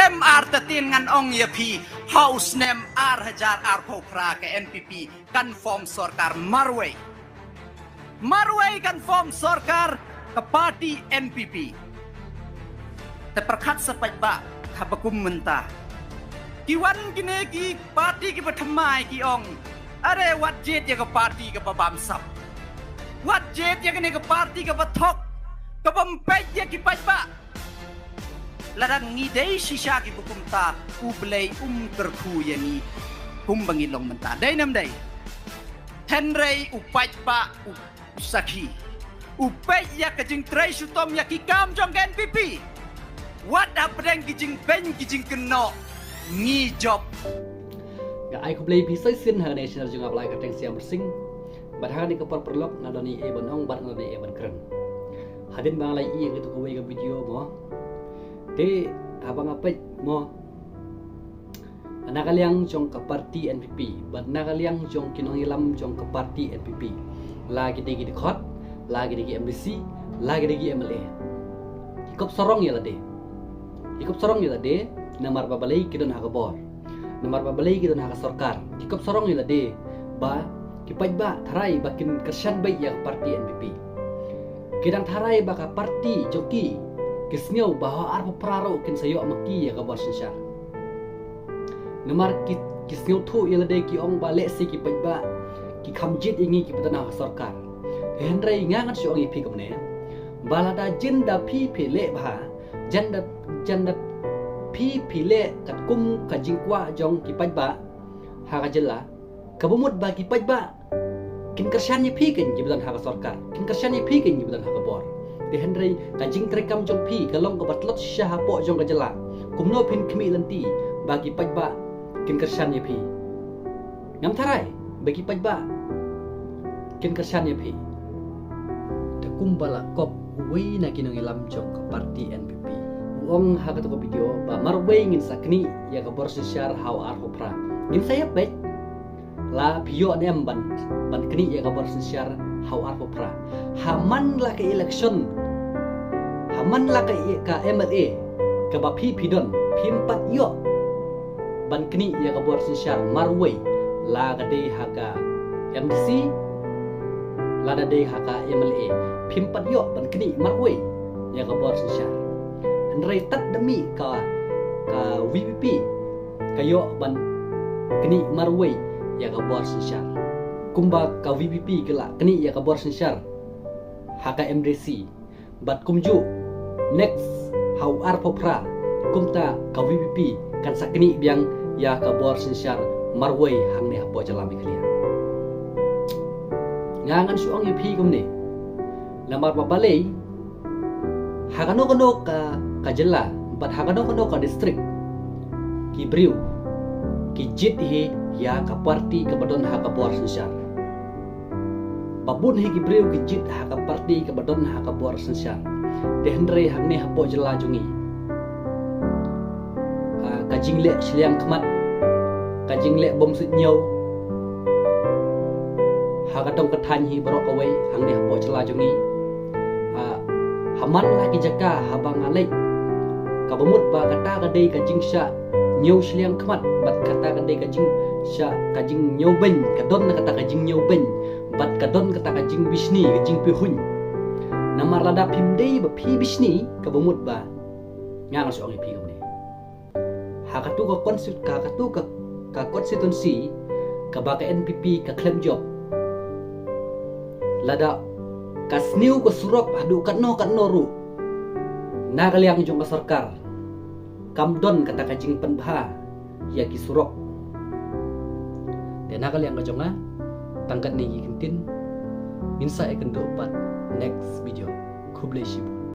MR tatin ngan ong yapi House nem R1000 R Popra ke NPP conform sorkar Marway conform sorkar ke parti NPP terperkat sepat ba kabakum mentah kiwan kini ki parti ki bertemai ki ong are wat jet ya ke parti ke babamsap wat jet ya kini ke parti ke batok ke pempet ya ki ba ladang ngidei sisa ki bukum ta ublei kerku yani bangilong mentah dai nam dai henrei upai pa usaki upai ya kajing trai sutom ya ki kam jong NPP wat apdeng kijing ben kijing keno ngi job ga ai kublei pisai sin ha national jung ablai ka teng siam sing badha ni kapar perlok ngadoni e bonong bar ngadoni e ban kren hadin bang lai i gitu ko ga video mo te abang apet mo anakaliang jong ke parti NPP bat nakaliang jong kinong ilam jong ke parti NPP lagi degi di khot lagi degi MDC lagi degi MLA ikop sorong ya lade namar babalai kidon ha bor namar babalai kidon ha sarkar ikop sorong ya lade ba kipai ba tharai bakin kersan bai ya parti NPP kidang tharai ba ka parti joki kisnyo bahwa arpa praro kin sayo maki ya kabar sinsya namar kisnyo thu ilade ki ong bale si ki pajba ki khamjit ingi ki patana sarkar henrai ngangat si ong ipi kamne balada jinda phi phile bha janda phi phile kat kum ka jingkwa jong ki pajba ha ka jela kabumut ba ki pajba kin kersyani phi kin ki patana sarkar kin kersyani phi kin ki patana kabor di Henry kajing terekam jong pi kalong ke batlot syah po jong kajela kumno pin kemi lenti bagi pajba kin kersan ye pi ngam tharai bagi pajba kin kersan ye pi ta kumbala kop wei na kinong ilam jong ke parti NPP wong ha ka to video ba marwei ngin sakni ya ka bor syar how ar hopra ngin saya baik la bio nem ban kini ya ka bor syar how ar hopra haman la ke election haman la ke MLA ke bapi pidon pimpat yo ban kini ya ka bor syar marwei la ga de haga MDC la da de haga MLA pimpat yo ban kini marwei ya ka bor syar andrei tat demi ka VPP kayo ban kini marwei ya ka bor syar kumba ka VPP kala kini ya ka bor syar haka MDC bat kumju next how ar popra kumta ka VPP kan sakni biang ya ka bor syar marwei hang ne hapo jalami klia ngangan suang yupi kumne lamar babalei hagano ka jela bat hagano ka district ki briu ki jit he ya ka parti ka badon haka bor syar babun higi breu gijit haka parti ke badon haka bor sensyar dehendre hangne hapo jela jungi kajing le sliang kmat kajing le bom sut nyau haka tong kethan hi borok away hangne hapo jela jungi haman lagi jaka habang alek kabamut ba kata kadai kajing sya nyau sliang kmat bat kata kadai kajing sya kajing nyau ben kadon kata kajing nyau ben bat kadon kata kajing bisni kajing pihun namar lada pimdei ba pi bisni kabumut ba ngang so ang pi kamne hakatu ka konstituensi ka ba ka NPP ka claim job lada kasniu ko surok adu katno ru nagaliang jong ka sarkar kamdon kata kajing penbha ya ki surok dan nagaliang ka jonga tangkat ni kintin insa akan dapat next video. Kublai